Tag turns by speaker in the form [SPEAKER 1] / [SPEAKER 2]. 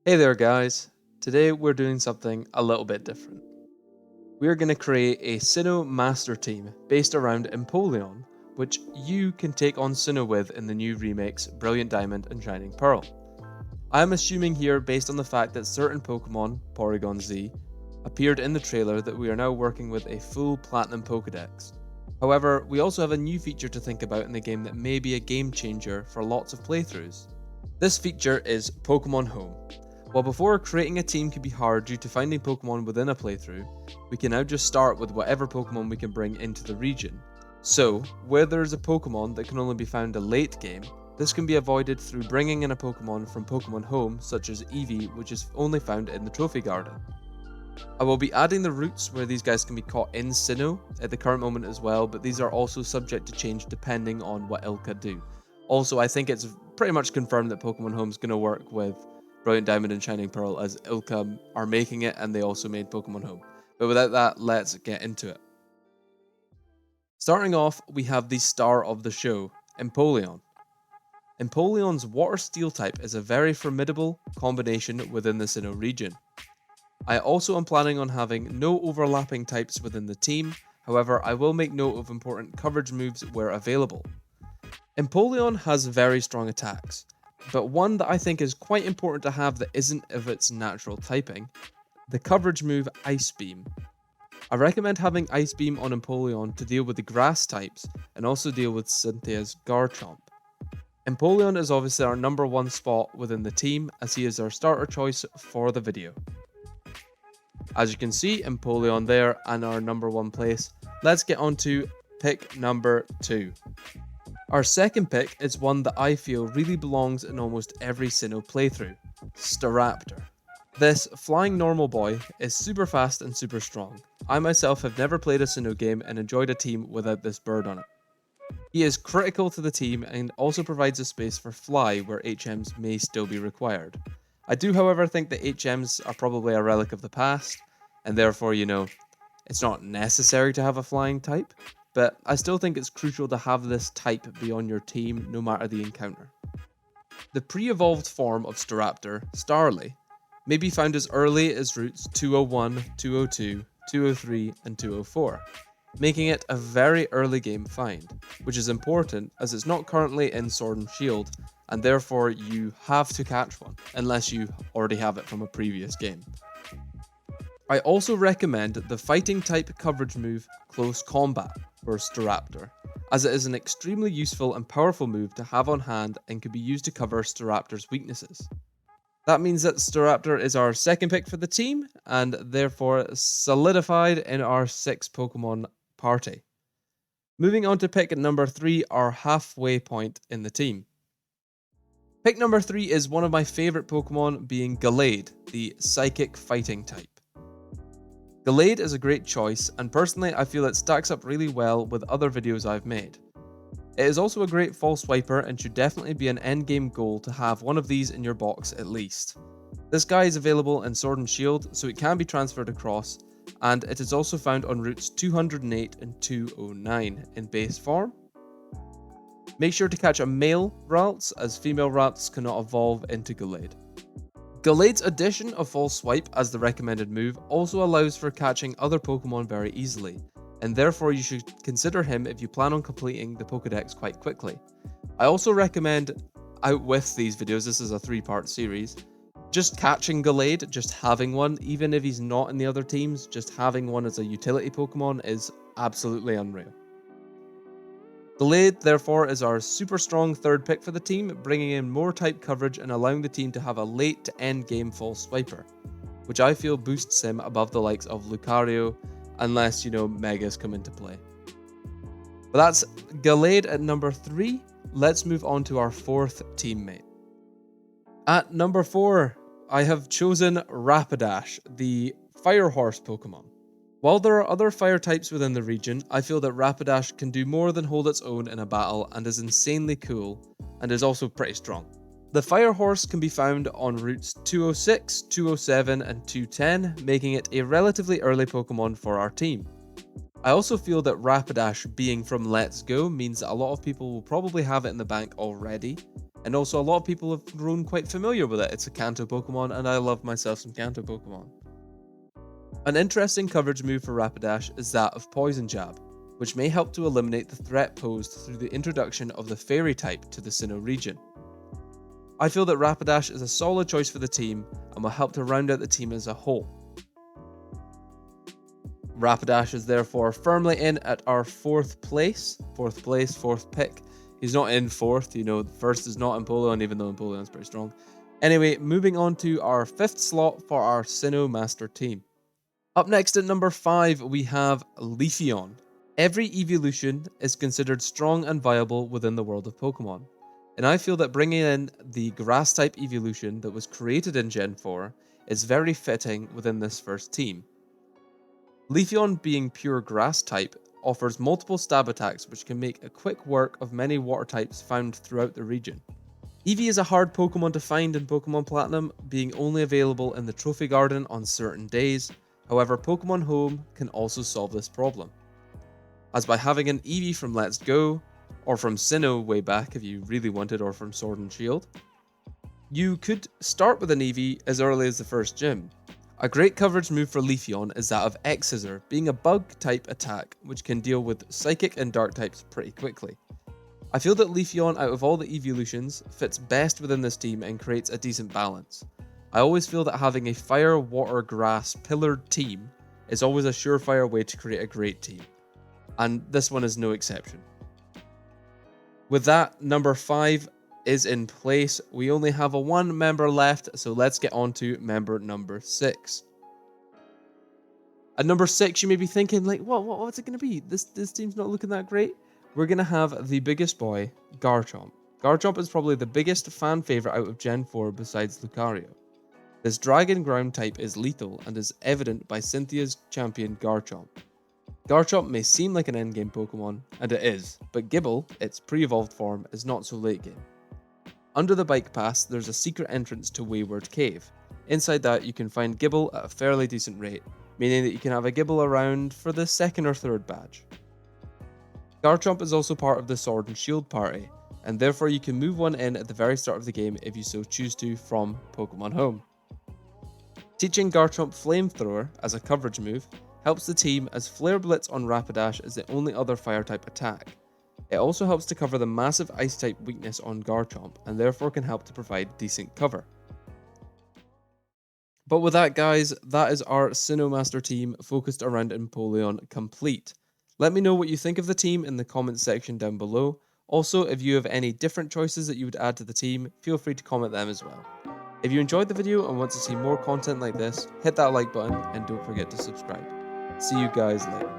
[SPEAKER 1] Hey there guys, today we're doing something a little bit different. We're going to create a Sinnoh Master Team based around Empoleon, which you can take on Sinnoh with in the new remakes Brilliant Diamond and Shining Pearl. I am assuming here, based on the fact that certain Pokemon, Porygon Z, appeared in the trailer, that we are now working with a full Platinum Pokedex. However, we also have a new feature to think about in the game that may be a game changer for lots of playthroughs. This feature is Pokemon Home. While before creating a team could be hard due to finding Pokemon within a playthrough, we can now just start with whatever Pokemon we can bring into the region. So, where there is a Pokemon that can only be found a late game, this can be avoided through bringing in a Pokemon from Pokemon Home, such as Eevee, which is only found in the Trophy Garden. I will be adding the routes where these guys can be caught in Sinnoh at the current moment as well, but these are also subject to change depending on what Ilka do. Also, I think it's pretty much confirmed that Pokemon Home is going to work with Brilliant Diamond and Shining Pearl, as Ilka are making it and they also made Pokemon Home. But without that, let's get into it. Starting off, we have the star of the show, Empoleon. Empoleon's Water Steel type is a very formidable combination within the Sinnoh region. I also am planning on having no overlapping types within the team, however I will make note of important coverage moves where available. Empoleon has very strong attacks, but one that I think is quite important to have that isn't of its natural typing, the coverage move Ice Beam. I recommend having Ice Beam on Empoleon to deal with the grass types and also deal with Cynthia's Garchomp. Empoleon is obviously our number one spot within the team, as he is our starter choice for the video. As you can see, Empoleon there and our number one place. Let's get on to pick number 2. Our second pick is one that I feel really belongs in almost every Sinnoh playthrough, Staraptor. This flying normal boy is super fast and super strong. I myself have never played a Sinnoh game and enjoyed a team without this bird on it. He is critical to the team and also provides a space for fly where HMs may still be required. I do however think that HMs are probably a relic of the past, and therefore, it's not necessary to have a flying type, but I still think it's crucial to have this type be on your team no matter the encounter. The pre-evolved form of Staraptor, Starly, may be found as early as routes 201, 202, 203, and 204, making it a very early game find, which is important as it's not currently in Sword and Shield, and therefore you have to catch one, unless you already have it from a previous game. I also recommend the fighting type coverage move Close Combat for Staraptor, as it is an extremely useful and powerful move to have on hand and can be used to cover Staraptor's weaknesses. That means that Staraptor is our second pick for the team, and therefore solidified in our 6 Pokemon party. Moving on to pick number 3, our halfway point in the team. Pick number 3 is one of my favourite Pokemon, being Gallade, the Psychic Fighting type. Gallade is a great choice, and personally I feel it stacks up really well with other videos I've made. It is also a great false swiper and should definitely be an endgame goal to have one of these in your box at least. This guy is available in Sword and Shield, so it can be transferred across, and it is also found on routes 208 and 209 in base form. Make sure to catch a male Ralts, as female Ralts cannot evolve into Gallade. Gallade's addition of False Swipe as the recommended move also allows for catching other Pokemon very easily, and therefore you should consider him if you plan on completing the Pokedex quite quickly. I also recommend, out with these videos, this is a 3-part series, just catching Gallade, just having one, even if he's not in the other teams, just having one as a utility Pokemon is absolutely unreal. Gallade, therefore, is our super strong third pick for the team, bringing in more type coverage and allowing the team to have a late to end game false swiper, which I feel boosts him above the likes of Lucario, unless, Megas come into play. But that's Gallade at number 3. Let's move on to our 4th teammate. At number 4, I have chosen Rapidash, the Fire Horse Pokemon. While there are other fire types within the region, I feel that Rapidash can do more than hold its own in a battle and is insanely cool, and is also pretty strong. The Fire Horse can be found on routes 206, 207, and 210, making it a relatively early Pokemon for our team. I also feel that Rapidash being from Let's Go means that a lot of people will probably have it in the bank already, And also, a lot of people have grown quite familiar with it. It's a Kanto Pokemon, and I love myself some Kanto Pokemon. An interesting coverage move for Rapidash is that of Poison Jab, which may help to eliminate the threat posed through the introduction of the Fairy type to the Sinnoh region. I feel that Rapidash is a solid choice for the team and will help to round out the team as a whole. Rapidash is therefore firmly in at our fourth pick. He's not in fourth, first is not Empoleon, even though Empoleon's pretty strong. Anyway, moving on to our fifth slot for our Sinnoh Master team. Up next at number 5, we have Leafeon. Every evolution is considered strong and viable within the world of Pokemon, and I feel that bringing in the Grass-type evolution that was created in Gen 4 is very fitting within this first team. Leafeon, being pure Grass-type, offers multiple stab attacks which can make a quick work of many water types found throughout the region. Eevee is a hard Pokemon to find in Pokemon Platinum, being only available in the Trophy Garden on certain days. However, Pokemon Home can also solve this problem, as by having an Eevee from Let's Go, or from Sinnoh way back if you really wanted, or from Sword and Shield, you could start with an Eevee as early as the first gym. A great coverage move for Leafeon is that of X-Scissor, being a bug-type attack which can deal with Psychic and Dark types pretty quickly. I feel that Leafeon, out of all the evolutions, fits best within this team and creates a decent balance. I always feel that having a Fire, Water, Grass pillared team is always a surefire way to create a great team, and this one is no exception. With that, number 5 is in place. We only have a 1 member left, so let's get on to member number 6. At number 6, you may be thinking, like, what's it going to be? This team's not looking that great. We're going to have the biggest boy, Garchomp. Garchomp is probably the biggest fan favorite out of Gen 4 besides Lucario. This Dragon Ground type is lethal and is evident by Cynthia's champion Garchomp. Garchomp may seem like an endgame Pokemon, and it is, but Gible, its pre-evolved form, is not so late game. Under the bike pass, there's a secret entrance to Wayward Cave. Inside that, you can find Gible at a fairly decent rate, meaning that you can have a Gible around for the 2nd or 3rd badge. Garchomp is also part of the Sword and Shield party, and therefore you can move one in at the very start of the game if you so choose to from Pokemon Home. Teaching Garchomp Flamethrower as a coverage move helps the team, as Flare Blitz on Rapidash is the only other Fire-type attack. It also helps to cover the massive Ice-type weakness on Garchomp, and therefore can help to provide decent cover. But with that, guys, that is our Sinnoh Master team focused around Empoleon complete. Let me know what you think of the team in the comments section down below. Also, if you have any different choices that you would add to the team, feel free to comment them as well. If you enjoyed the video and want to see more content like this, hit that like button and don't forget to subscribe. See you guys later.